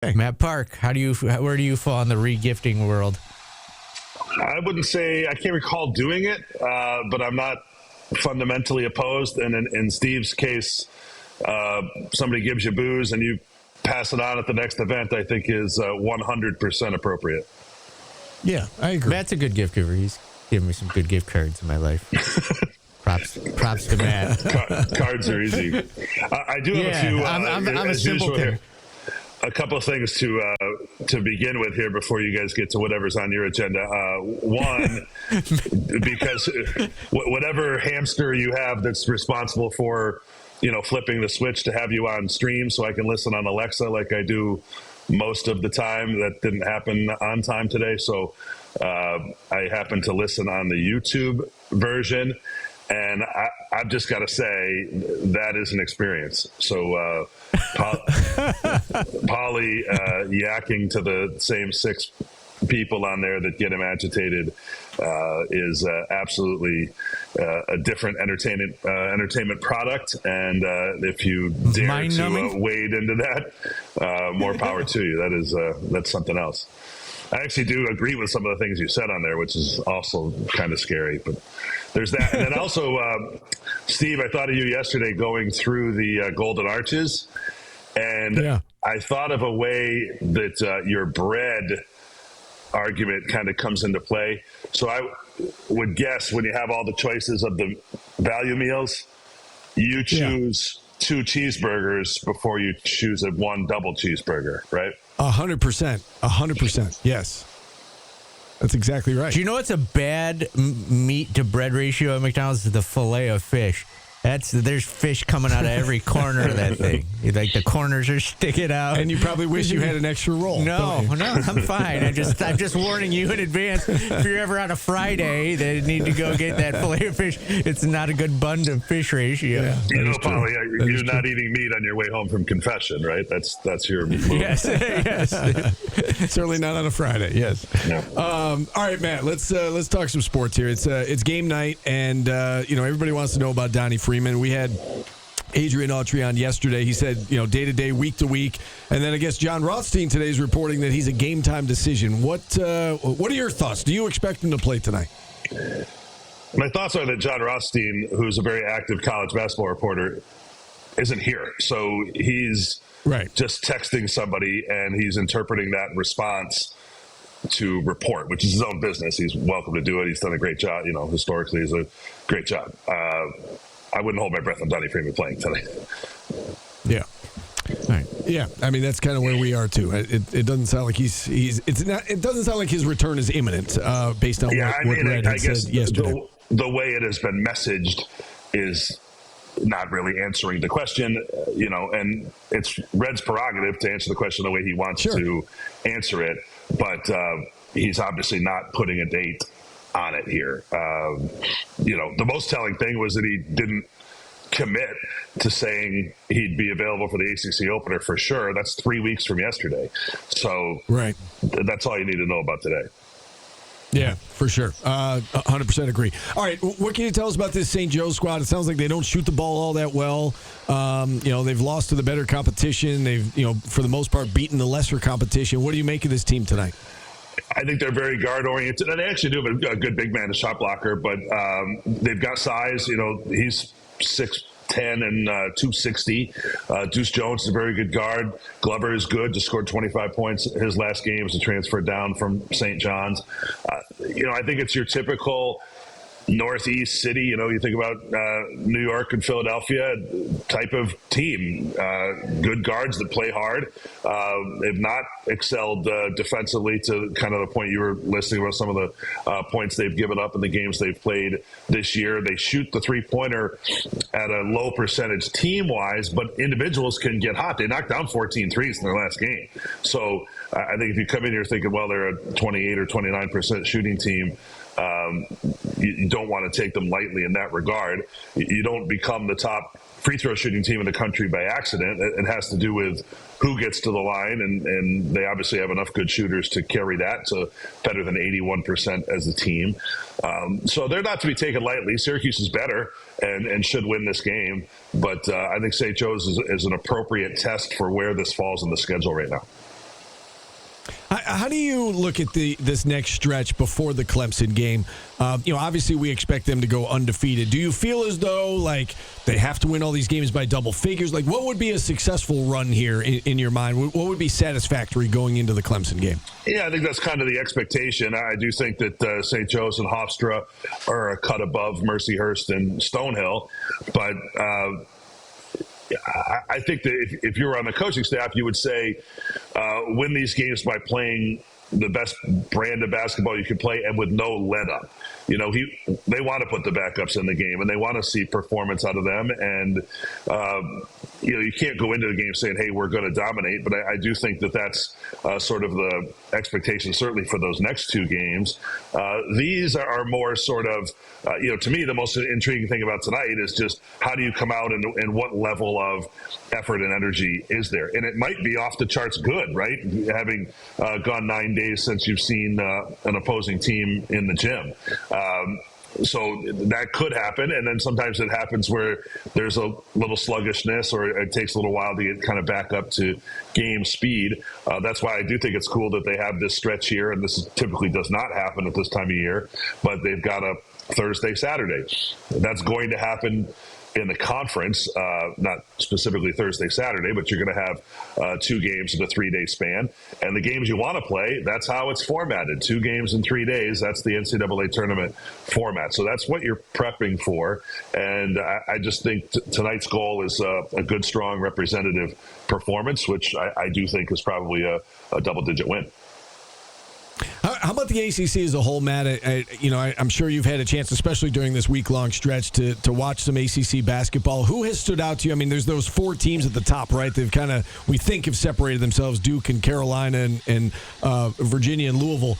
Hey. Matt Park, where do you fall in the regifting world? I wouldn't say I can't recall doing it, but I'm not fundamentally opposed. And in Steve's case, somebody gives you booze and you pass it on at the next event, I think is 100% appropriate. Yeah, I agree. Matt's a good gift giver. He's given me some good gift cards in my life. Props to Matt. Cards are easy. I do have a few. I'm a simple here. A couple of things to begin with here before you guys get to whatever's on your agenda. One, because whatever hamster you have that's responsible for, flipping the switch to have you on stream so I can listen on Alexa like I do most of the time. That didn't happen on time today. So I happened to listen on the YouTube version. And I've just got to say, that is an experience. So Paulie yakking to the same six people on there that get him agitated is absolutely a different entertainment product. And if you dare to wade into that, more power to you. That's something else. I actually do agree with some of the things you said on there, which is also kind of scary. But there's that. And then also, Steve, I thought of you yesterday going through the Golden Arches. And I thought of a way that your bread argument kind of comes into play. So I would guess when you have all the choices of the value meals, you choose 2 cheeseburgers before you choose one double cheeseburger, right? 100%. Yes. That's exactly right. Do you know what's a bad meat to bread ratio at McDonald's? Is the fillet of fish. There's fish coming out of every corner of that thing. Like the corners are sticking out. And you probably wish you had an extra roll. No, I'm fine. I'm just warning you in advance. If you're ever on a Friday that need to go get that fillet of fish, it's not a good bun to fish ratio. Yeah, Paulie, you're not eating meat on your way home from confession, right? That's your move. Yes. Certainly not on a Friday. Yes. No. All right, Matt. Let's talk some sports here. It's game night, and everybody wants to know about Donnie Freeman. We had Adrian Autry on yesterday. He said, day to day, week to week, and then I guess John Rothstein today is reporting that he's a game time decision. What are your thoughts? Do you expect him to play tonight? My thoughts are that John Rothstein, who's a very active college basketball reporter, isn't here. So he's just texting somebody, and he's interpreting that response to report, which is his own business. He's welcome to do it. He's done a great job. Historically, he's a great job. I wouldn't hold my breath on Donnie Freeman playing tonight. Yeah. All right. Yeah. I mean, that's kind of where we are too. It doesn't sound like it doesn't sound like his return is imminent, based on what Red had said yesterday. The way it has been messaged is not really answering the question, and it's Red's prerogative to answer the question the way he wants to answer it. But he's obviously not putting a date on it here. The most telling thing was that he didn't commit to saying he'd be available for the ACC opener for sure. That's 3 weeks from yesterday. So that's all you need to know about today. Yeah, for sure. 100% agree. All right, what can you tell us about this St. Joe's squad? It sounds like they don't shoot the ball all that well. They've lost to the better competition. They've, for the most part, beaten the lesser competition. What do you make of this team tonight? I think they're very guard-oriented, and they actually do have a good big man, a shot blocker, but they've got size. He's 6'10" and 260. Deuce Jones is a very good guard. Glover is good, just scored 25 points his last game as a transfer down from St. John's. I think it's your typical Northeast city, you think about New York and Philadelphia type of team. Good guards that play hard. They've not excelled defensively to kind of the point you were listing about some of the points they've given up in the games they've played this year. They shoot the three-pointer at a low percentage team-wise, but individuals can get hot. They knocked down 14 threes in their last game. So I think if you come in here thinking, well, they're a 28 or 29% shooting team, you don't want to take them lightly in that regard. You don't become the top free throw shooting team in the country by accident. It has to do with who gets to the line, and they obviously have enough good shooters to carry that to better than 81% as a team. So they're not to be taken lightly. Syracuse is better and should win this game, but I think St. Joe's is an appropriate test for where this falls in the schedule right now. how do you look at this next stretch before the Clemson game? Obviously we expect them to go undefeated. Do you feel as though like they have to win all these games by double figures? Like, what would be a successful run here in your mind? What would be satisfactory going into the Clemson game? Yeah, I think that's kind of the expectation. I do think that St. Joe's and Hofstra are a cut above Mercyhurst and Stonehill, but I think that if you were on the coaching staff, you would say win these games by playing the best brand of basketball you can play and with no let up. They want to put the backups in the game and they want to see performance out of them. And, you can't go into the game saying, hey, we're going to dominate. But I do think that that's sort of the expectation, certainly for those next two games. These are more sort of, to me, the most intriguing thing about tonight is just how do you come out and what level of effort and energy is there? And it might be off the charts good, right? Having gone 9 days since you've seen an opposing team in the gym. So that could happen. And then sometimes it happens where there's a little sluggishness or it takes a little while to get kind of back up to game speed. That's why I do think it's cool that they have this stretch here. And this typically does not happen at this time of year, but they've got a Thursday, Saturday. That's going to happen in the conference, not specifically Thursday, Saturday, but you're going to have 2 games in a 3-day span. And the games you want to play, that's how it's formatted. 2 games in 3 days. That's the NCAA tournament format. So that's what you're prepping for. And I just think tonight's goal is a good, strong, representative performance, which I do think is probably a double-digit win. How about the ACC as a whole, Matt? I'm sure you've had a chance, especially during this week-long stretch, to watch some ACC basketball. Who has stood out to you? I mean, there's those 4 teams at the top, right? They've kind of, we think, have separated themselves, Duke and Carolina and Virginia and Louisville.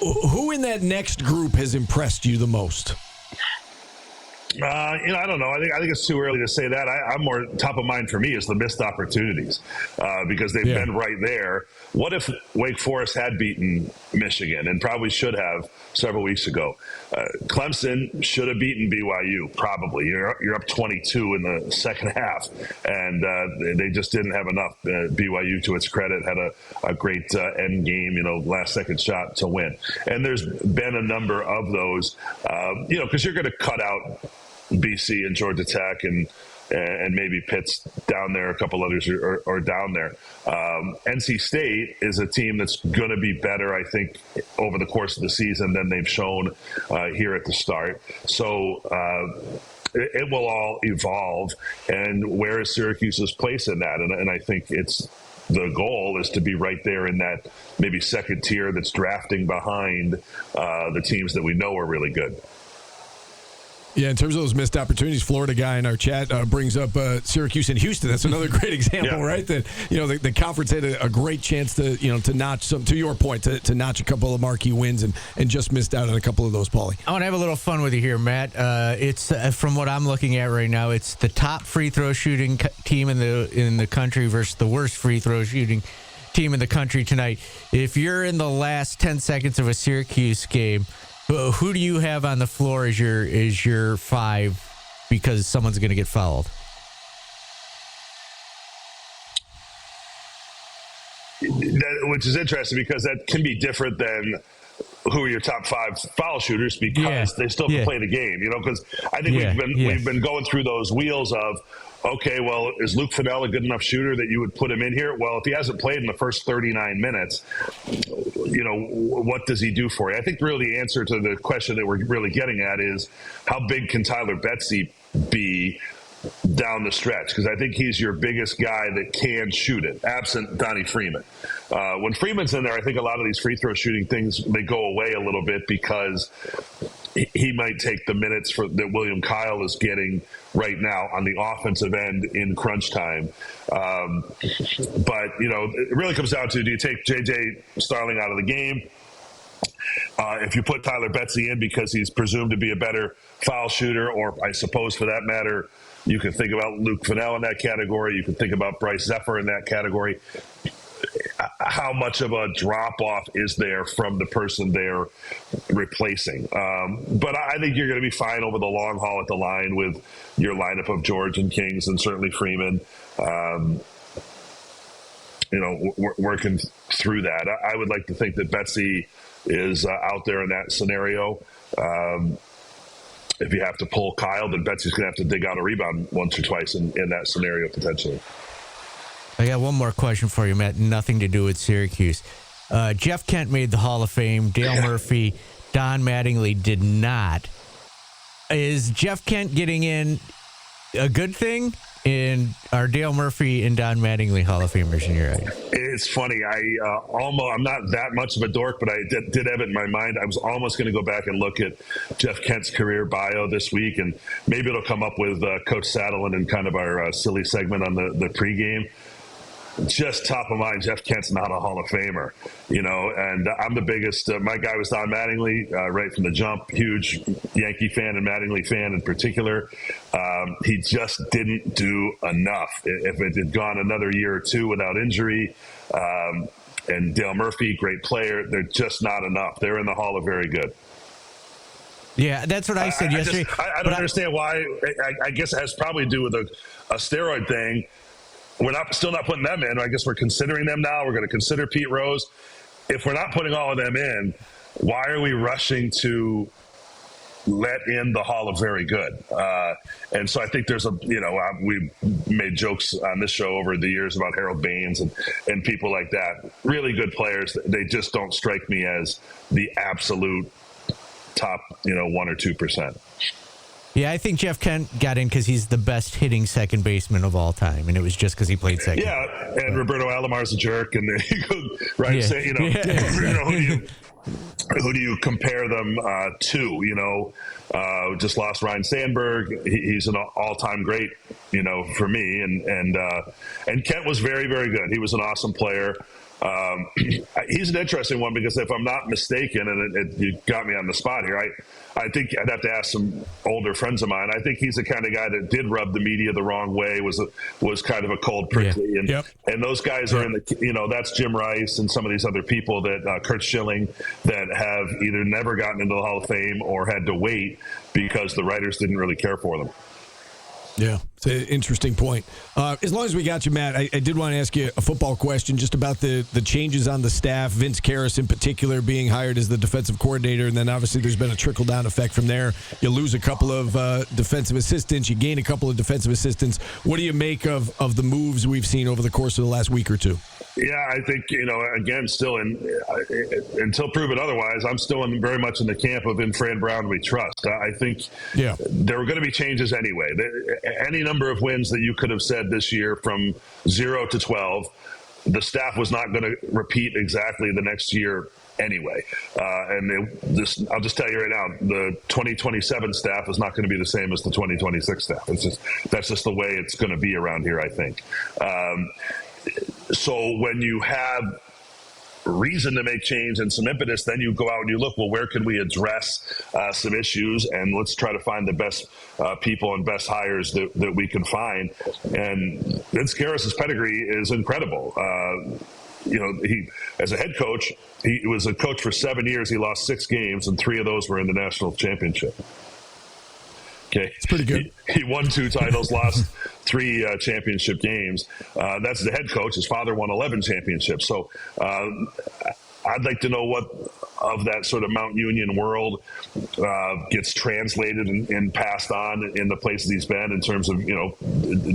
Who in that next group has impressed you the most? I don't know. I think it's too early to say that. I'm more top of mind for me is the missed opportunities because they've been right there. What if Wake Forest had beaten Michigan and probably should have several weeks ago? Clemson should have beaten BYU probably. You're up 22 in the second half, and they just didn't have enough. BYU, to its credit, had a great end game, last second shot to win. And there's been a number of those, because you're going to cut out BC and Georgia Tech and maybe Pitt's down there, a couple others are down there. NC State is a team that's going to be better, I think, over the course of the season than they've shown here at the start. So it will all evolve. And where is Syracuse's place in that? And I think the goal is to be right there in that maybe second tier that's drafting behind the teams that we know are really good. Yeah, in terms of those missed opportunities, Florida guy in our chat brings up Syracuse and Houston. That's another great example, right? That the conference had a great chance to notch some. To your point, to notch a couple of marquee wins and just missed out on a couple of those, Paulie. I want to have a little fun with you here, Matt. It's from what I'm looking at right now. It's the top free throw shooting team in the country versus the worst free throw shooting team in the country tonight. If you're in the last 10 seconds of a Syracuse game, who do you have on the floor as your 5 because someone's going to get fouled? Which is interesting because that can be different than who are your top 5 foul shooters because they still can play the game, because I think we've been going through those wheels of, okay, well, is Luke Fennell a good enough shooter that you would put him in here? Well, if he hasn't played in the first 39 minutes, what does he do for you? I think really the answer to the question that we're really getting at is how big can Tyler Betsy be down the stretch? Because I think he's your biggest guy that can shoot it, absent Donnie Freeman. When Freeman's in there, I think a lot of these free throw shooting things, they go away a little bit because he might take the minutes that William Kyle is getting right now on the offensive end in crunch time. But, it really comes down to, do you take J.J. Starling out of the game? If you put Tyler Betsy in because he's presumed to be a better foul shooter, or I suppose for that matter, you can think about Luke Fennell in that category. You can think about Bryce Zephyr in that category. How much of a drop-off is there from the person they're replacing? But I think you're going to be fine over the long haul at the line with your lineup of George and Kings and certainly Freeman. working through that. I would like to think that Betsy is out there in that scenario. If you have to pull Kyle, then Betsy's going to have to dig out a rebound once or twice in that scenario potentially. I got one more question for you, Matt. Nothing to do with Syracuse. Jeff Kent made the Hall of Fame. Dale Murphy, Don Mattingly did not. Is Jeff Kent getting in a good thing? And are Dale Murphy and Don Mattingly Hall of Famers in your eyes? It's funny. I'm not that much of a dork, but I did have it in my mind. I was almost going to go back and look at Jeff Kent's career bio this week, and maybe it'll come up with Coach Saddlein in kind of our silly segment on the pregame. Just top of mind, Jeff Kent's not a Hall of Famer, and I'm the biggest. My guy was Don Mattingly right from the jump. Huge Yankee fan and Mattingly fan in particular. He just didn't do enough. If it had gone another year or two without injury, and Dale Murphy, great player, they're just not enough. They're in the Hall of Very Good. Yeah, that's what I said yesterday. I don't understand why. I guess it has probably to do with a steroid thing. We're still not putting them in. I guess we're considering them now. We're going to consider Pete Rose. If we're not putting all of them in, why are we rushing to let in the Hall of Very Good? And so I think there's we've made jokes on this show over the years about Harold Baines and people like that. Really good players. They just don't strike me as the absolute top, 1 or 2%. Yeah, I think Jeff Kent got in because he's the best hitting second baseman of all time, and it was just because he played second. Yeah, and Roberto Alomar's a jerk, and then you go right. Yeah. Say, who do you compare them to? Just lost Ryan Sandberg. He's an all-time great, for me, and Kent was very, very good. He was an awesome player. He's an interesting one because if I'm not mistaken, and you got me on the spot here, I think I'd have to ask some older friends of mine. I think he's the kind of guy that did rub the media the wrong way, was kind of a cold prickly. Yeah. And those guys are in the, that's Jim Rice and some of these other people that Kurt Schilling that have either never gotten into the Hall of Fame or had to wait because the writers didn't really care for them. Yeah, it's an interesting point. As long as we got you, Matt, I did want to ask you a football question just about the changes on the staff, Vince Karras in particular being hired as the defensive coordinator, and then obviously there's been a trickle-down effect from there. You lose a couple of defensive assistants, you gain a couple of defensive assistants. What do you make of the moves we've seen over the course of the last week or two? Yeah, I think, again, still until proven otherwise, I'm still very much in the camp of in Fran Brown we trust. I think there were going to be changes anyway. Any number of wins that you could have said this year from 0 to 12, the staff was not going to repeat exactly the next year anyway. I'll just tell you right now, the 2027 staff is not going to be the same as the 2026 staff. That's just the way it's going to be around here, I think. So when you have reason to make change and some impetus, then you go out and you look, well, where can we address some issues, and let's try to find the best people and best hires that we can find. And Vince Karras' pedigree is incredible. He, as a head coach, he was a coach for 7 years. He lost 6 games, and 3 of those were in the national championship. Okay, it's pretty good. He won 2 titles, lost 3 championship games. That's the head coach. His father won 11 championships. So I'd like to know what of that sort of Mount Union world gets translated and passed on in the places he's been in terms of,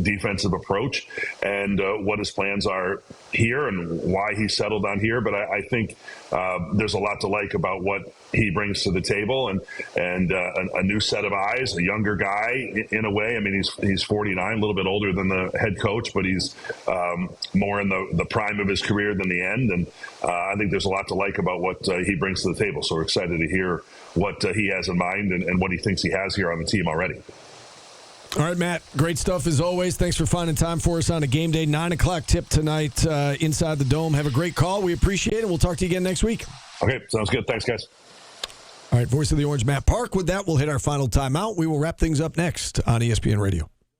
defensive approach and what his plans are here and why he settled on here. But I think there's a lot to like about what he brings to the table and a new set of eyes, a younger guy in a way. I mean, he's 49, a little bit older than the head coach, but he's more in the prime of his career than the end. And I think there's a lot to like about what he brings to the table. So we're excited to hear what he has in mind and what he thinks he has here on the team already. All right, Matt, great stuff as always. Thanks for finding time for us on a game day. 9 o'clock tip tonight inside the Dome. Have a great call. We appreciate it. We'll talk to you again next week. Okay, sounds good. Thanks, guys. All right, voice of the Orange, Matt Park. With that, we'll hit our final timeout. We will wrap things up next on ESPN Radio.